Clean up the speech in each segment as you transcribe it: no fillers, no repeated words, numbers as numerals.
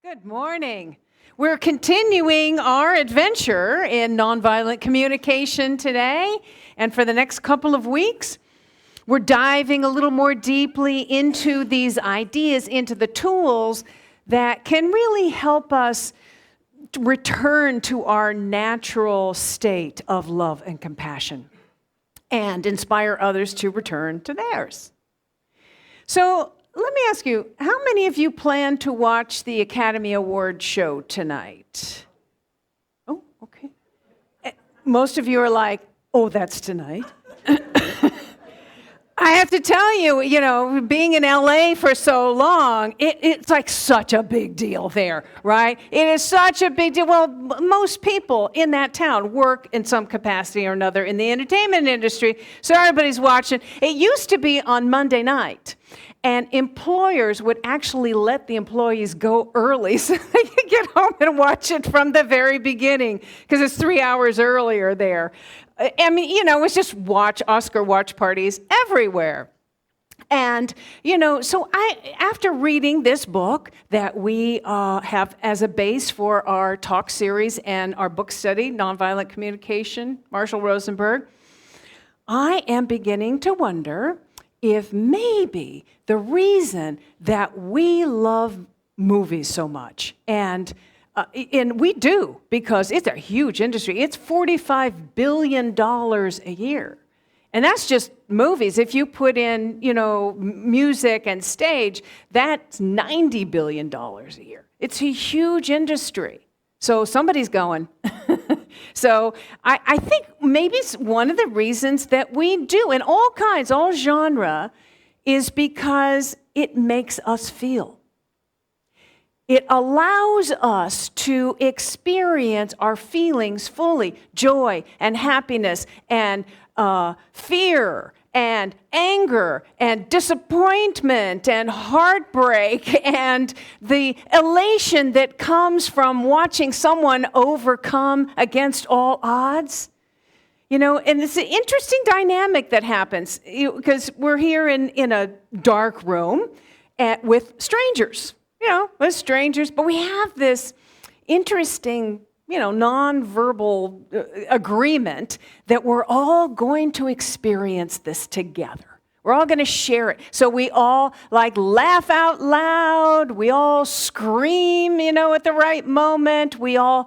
Good morning. We're continuing our adventure in nonviolent communication today, and for the next couple of weeks, we're diving a little more deeply into these ideas, into the tools that can really help us return to our natural state of love and compassion and inspire others to return to theirs. So, let me ask you, how many of you plan to watch the Academy Award show tonight? Oh, okay. Most of you are like, oh, that's tonight. I have to tell you, being in LA for so long, it's like such a big deal there, right? It is such a big deal. Well, most people in that town work in some capacity or another in the entertainment industry, so everybody's watching. It used to be on Monday night. And employers would actually let the employees go early so they could get home and watch it from the very beginning because it's 3 hours earlier there. I mean, it's just Oscar watch parties everywhere. And, so after reading this book that we have as a base for our talk series and our book study, Nonviolent Communication, Marshall Rosenberg, I am beginning to wonder if maybe the reason that we love movies so much, and we do because it's a huge industry. It's $45 billion a year. And that's just movies. If you put in, music and stage, that's $90 billion a year. It's a huge industry. So somebody's going. So I think maybe it's one of the reasons that we do, in all kinds, all genre, is because it makes us feel. It allows us to experience our feelings fully, joy and happiness and fear and anger and disappointment and heartbreak and the elation that comes from watching someone overcome against all odds. And it's an interesting dynamic that happens because we're here in a dark room with strangers, but we have this interesting nonverbal agreement that we're all going to experience this together. We're all going to share it. So we all laugh out loud. We all scream, at the right moment. We all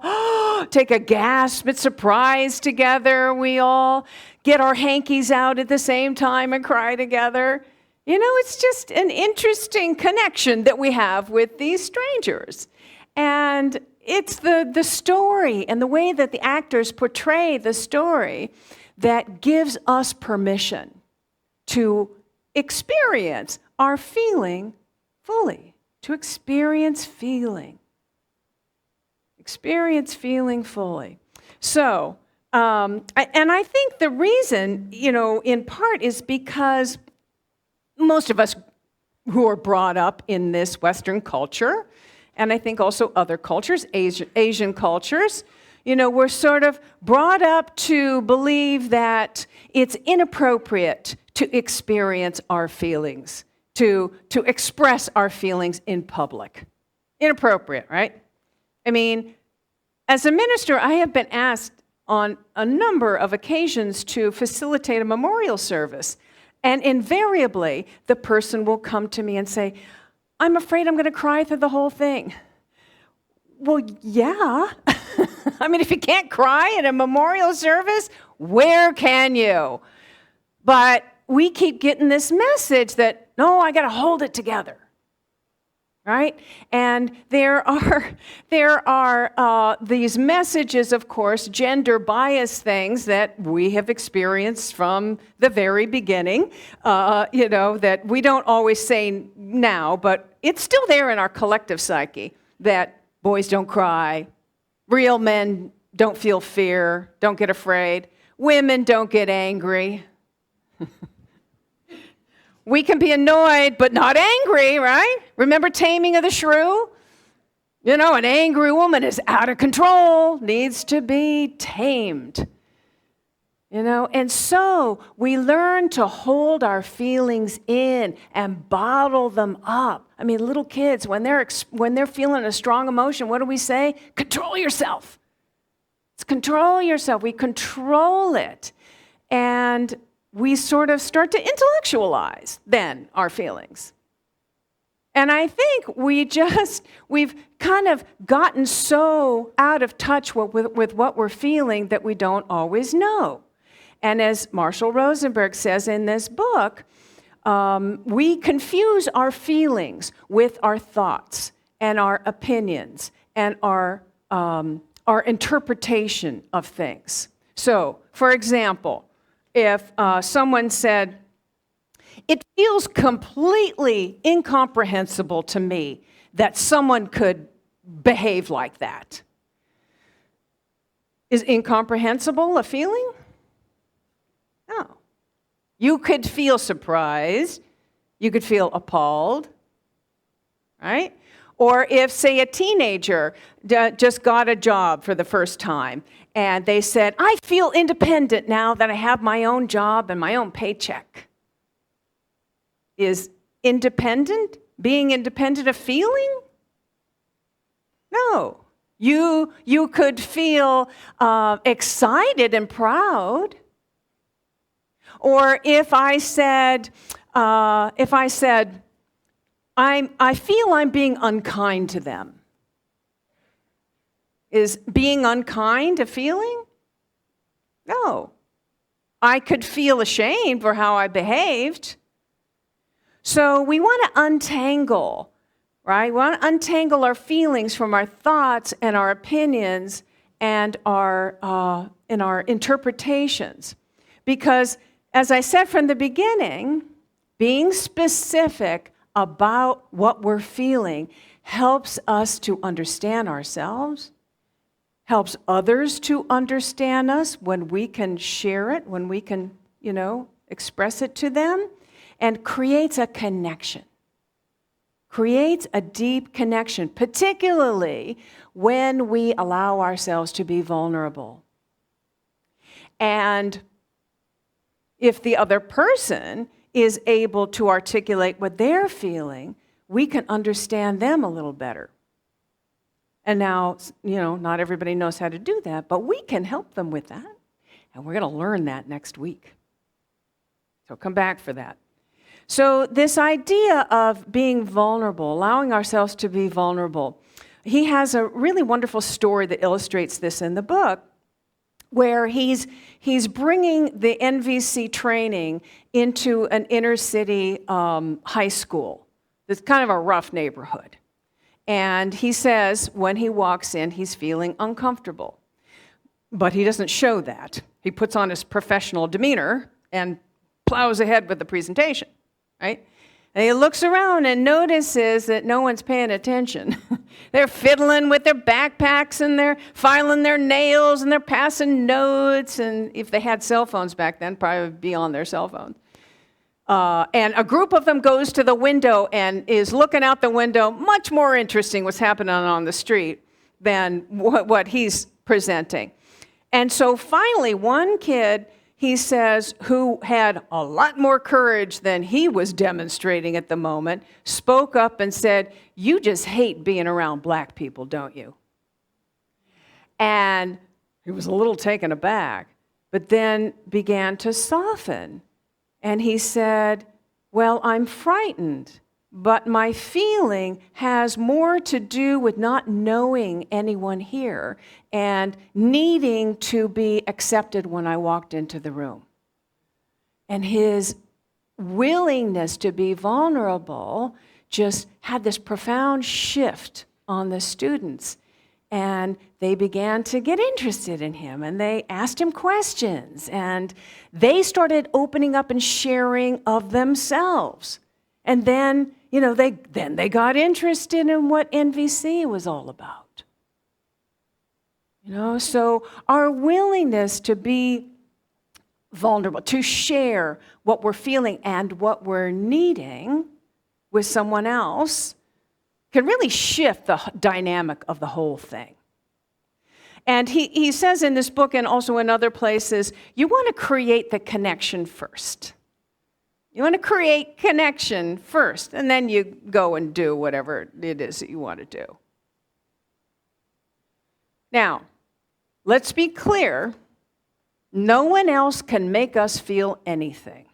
take a gasp at surprise together. We all get our hankies out at the same time and cry together. It's just an interesting connection that we have with these strangers. And it's the story and the way that the actors portray the story that gives us permission to experience our feeling fully, to experience feeling. Experience feeling fully. So, I think the reason, in part is because most of us who are brought up in this Western culture, and I think also other cultures, Asian cultures, we're sort of brought up to believe that it's inappropriate to experience our feelings, to express our feelings in public. Inappropriate, right? I mean, as a minister, I have been asked on a number of occasions to facilitate a memorial service, and invariably, the person will come to me and say, I'm afraid I'm going to cry through the whole thing. Well, yeah. I mean, if you can't cry at a memorial service, where can you? But we keep getting this message that, no, I got to hold it together. Right? And there are these messages, of course, gender bias things that we have experienced from the very beginning, that we don't always say now, but it's still there in our collective psyche, that boys don't cry, real men don't feel fear, don't get afraid, women don't get angry. We can be annoyed, but not angry, right? Remember Taming of the Shrew? An angry woman is out of control, needs to be tamed. And so we learn to hold our feelings in and bottle them up. I mean, little kids, when they're feeling a strong emotion, what do we say? Control yourself. It's control yourself. We control it. And we sort of start to intellectualize then our feelings. And I think we've kind of gotten so out of touch with what we're feeling that we don't always know. And as Marshall Rosenberg says in this book, we confuse our feelings with our thoughts and our opinions and our interpretation of things. So, for example, if someone said, "It feels completely incomprehensible to me that someone could behave like that." Is incomprehensible a feeling? No. You could feel surprised. You could feel appalled, right? Or if, say, a teenager just got a job for the first time, and they said, "I feel independent now that I have my own job and my own paycheck." Is being independent a feeling? No. You could feel excited and proud. Or if I said, I feel I'm being unkind to them. Is being unkind a feeling? No. I could feel ashamed for how I behaved. So we want to untangle, right? We want to untangle our feelings from our thoughts and our opinions and our interpretations. Because, as I said from the beginning, being specific about what we're feeling helps us to understand ourselves, helps others to understand us when we can share it, when we can, express it to them, and creates a connection. Creates a deep connection, particularly when we allow ourselves to be vulnerable. And if the other person is able to articulate what they're feeling, we can understand them a little better. And now, not everybody knows how to do that, but we can help them with that. And we're going to learn that next week. So come back for that. So this idea of being vulnerable, allowing ourselves to be vulnerable, he has a really wonderful story that illustrates this in the book, where he's bringing the NVC training into an inner city high school. It's kind of a rough neighborhood. And he says when he walks in, he's feeling uncomfortable. But he doesn't show that. He puts on his professional demeanor and plows ahead with the presentation, right? And he looks around and notices that no one's paying attention. They're fiddling with their backpacks and they're filing their nails and they're passing notes. And if they had cell phones back then, probably would be on their cell phones. And a group of them goes to the window and is looking out the window. Much more interesting what's happening on the street than what he's presenting. And so finally, one kid, he says, who had a lot more courage than he was demonstrating at the moment, spoke up and said, "You just hate being around black people, don't you?" And he was a little taken aback, but then began to soften. And he said, "Well, I'm frightened, but my feeling has more to do with not knowing anyone here and needing to be accepted when I walked into the room." And his willingness to be vulnerable just had this profound shift on the students. And they began to get interested in him, and they asked him questions, and they started opening up and sharing of themselves. And then, they got interested in what NVC was all about. So our willingness to be vulnerable, to share what we're feeling and what we're needing with someone else can really shift the dynamic of the whole thing. And he says in this book and also in other places, you want to create the connection first. You want to create connection first, and then you go and do whatever it is that you want to do. Now, let's be clear. No one else can make us feel anything.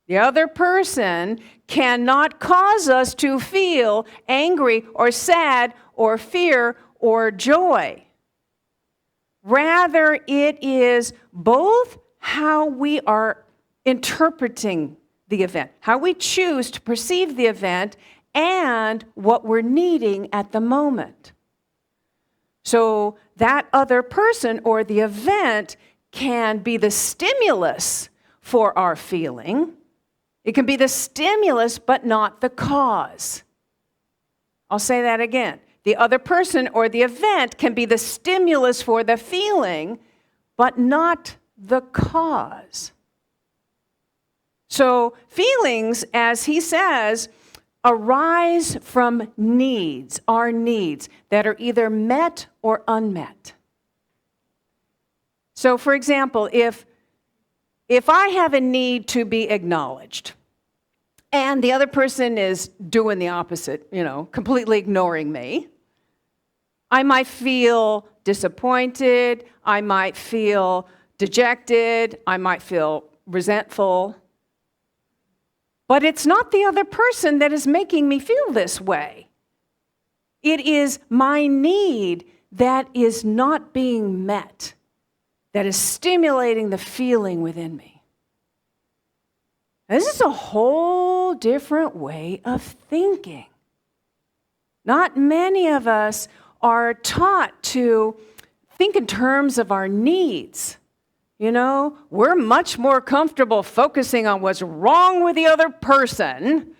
The other person cannot cause us to feel angry or sad or fear or joy. Rather, it is both how we are interpreting the event, how we choose to perceive the event, and what we're needing at the moment. So that other person or the event can be the stimulus for our feeling. It can be the stimulus, but not the cause. I'll say that again. The other person or the event can be the stimulus for the feeling, but not the cause. So feelings, as he says, arise from needs, our needs, that are either met or unmet. So, for example, if I have a need to be acknowledged, and the other person is doing the opposite, completely ignoring me, I might feel disappointed, I might feel dejected, I might feel resentful. But it's not the other person that is making me feel this way. It is my need that is not being met, that is stimulating the feeling within me. This is a whole different way of thinking. Not many of us are taught to think in terms of our needs. We're much more comfortable focusing on what's wrong with the other person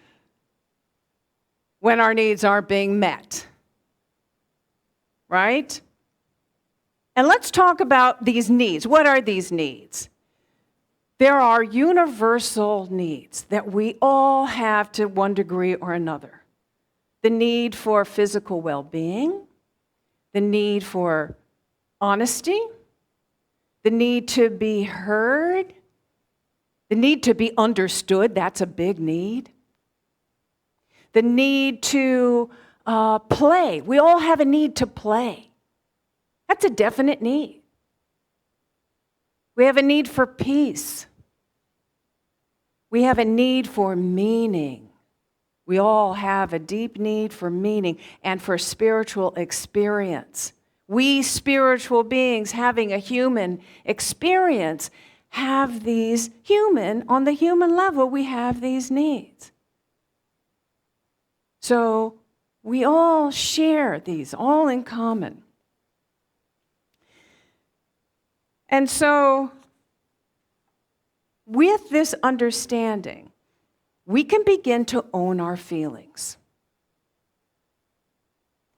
when our needs aren't being met. Right? And let's talk about these needs. What are these needs? There are universal needs that we all have to one degree or another. The need for physical well-being, the need for honesty, the need to be heard, the need to be understood, that's a big need. The need to play. We all have a need to play. That's a definite need. We have a need for peace. We have a need for meaning. We all have a deep need for meaning and for spiritual experience. We spiritual beings having a human experience have these on the human level, we have these needs. So we all share these, all in common. And so with this understanding, we can begin to own our feelings.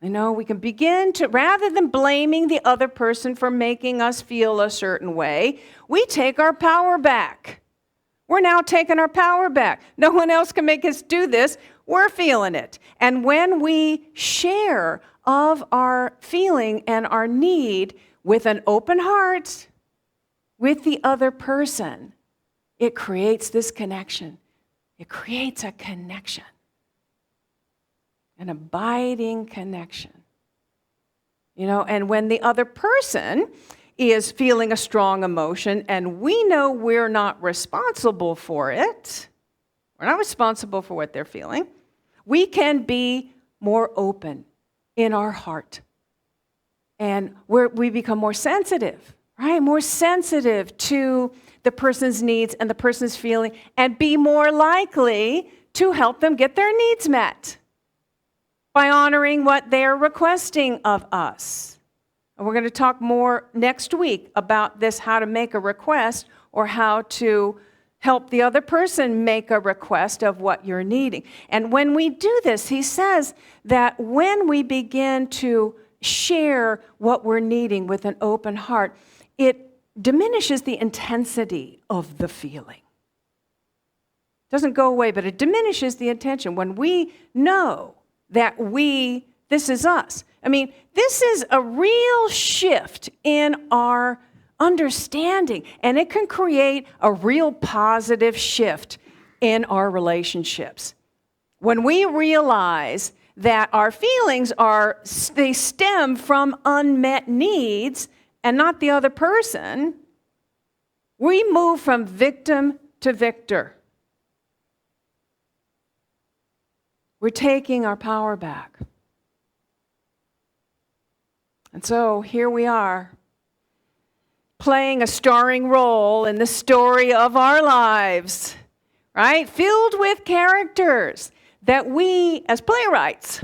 We can begin to, rather than blaming the other person for making us feel a certain way, we take our power back. We're now taking our power back. No one else can make us do this. We're feeling it. And when we share of our feeling and our need with an open heart with the other person, it creates this connection. It creates a connection. An abiding connection. And when the other person is feeling a strong emotion and we know we're not responsible for it, we're not responsible for what they're feeling, we can be more open in our heart. And we become more sensitive, right? More sensitive to the person's needs and the person's feeling and be more likely to help them get their needs met by honoring what they're requesting of us. And we're going to talk more next week about this, how to make a request or how to help the other person make a request of what you're needing. And when we do this, he says that when we begin to share what we're needing with an open heart, it diminishes the intensity of the feeling. It doesn't go away, but it diminishes the intention. When we know that this is us. I mean, this is a real shift in our understanding, and it can create a real positive shift in our relationships. When we realize that our feelings they stem from unmet needs and not the other person, we move from victim to victor. We're taking our power back. And so here we are, playing a starring role in the story of our lives, right? Filled with characters that we, as playwrights,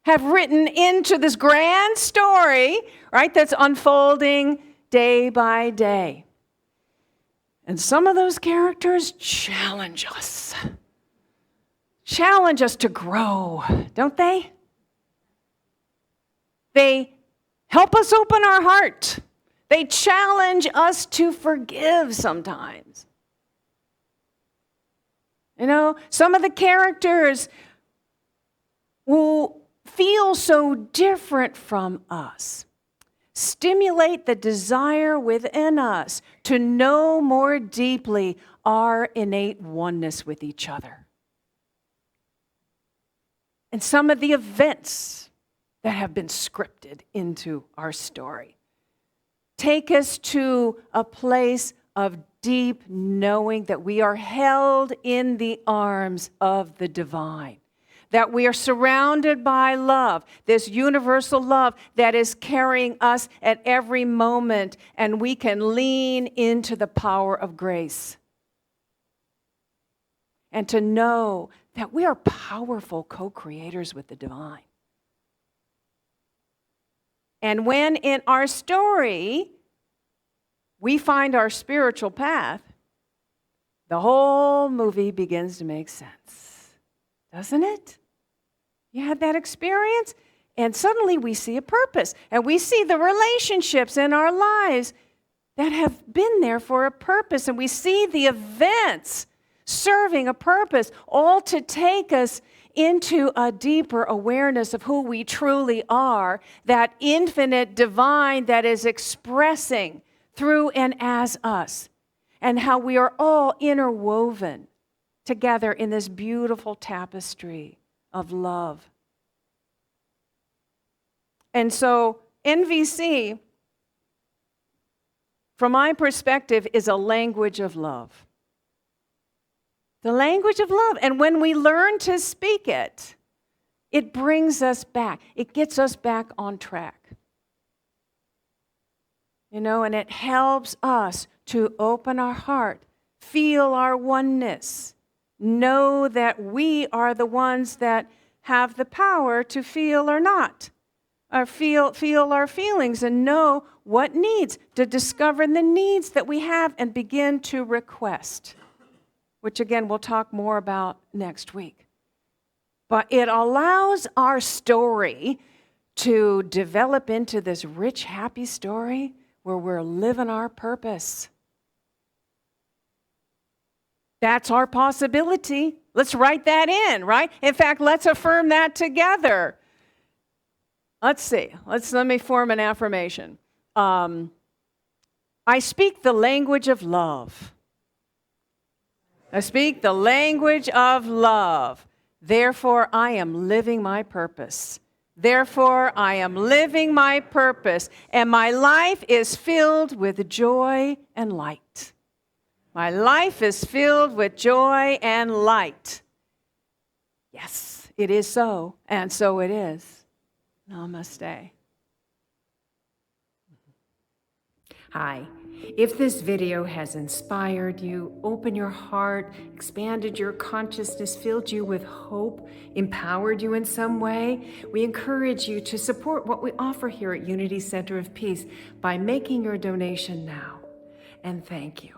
have written into this grand story, right, that's unfolding day by day. And some of those characters challenge us to grow, don't they? They help us open our heart. They challenge us to forgive sometimes. You know, some of the characters who feel so different from us stimulate the desire within us to know more deeply our innate oneness with each other. And some of the events that have been scripted into our story take us to a place of deep knowing that we are held in the arms of the divine, that we are surrounded by love, this universal love that is carrying us at every moment, and we can lean into the power of grace. And to know that we are powerful co-creators with the divine. And when in our story we find our spiritual path, the whole movie begins to make sense, doesn't it? You had that experience? And suddenly we see a purpose, and we see the relationships in our lives that have been there for a purpose, and we see the events serving a purpose, all to take us into a deeper awareness of who we truly are, that infinite divine that is expressing through and as us, and how we are all interwoven together in this beautiful tapestry of love. And so NVC, from my perspective, is a language of love. The language of love. And when we learn to speak it, it brings us back. It gets us back on track. You know, and it helps us to open our heart, feel our oneness, know that we are the ones that have the power to feel or not, or feel our feelings and know what needs, to discover the needs that we have and begin to request, which again we'll talk more about next week. But it allows our story to develop into this rich, happy story where we're living our purpose. That's our possibility. Let's write that in, right? In fact, let's affirm that together. Let's see. Let me form an affirmation. I speak the language of love. I speak the language of love. Therefore, I am living my purpose. Therefore, I am living my purpose, and my life is filled with joy and light. My life is filled with joy and light. Yes, it is so, and so it is. Namaste. Hi. If this video has inspired you, opened your heart, expanded your consciousness, filled you with hope, empowered you in some way, we encourage you to support what we offer here at Unity Center of Peace by making your donation now. And thank you.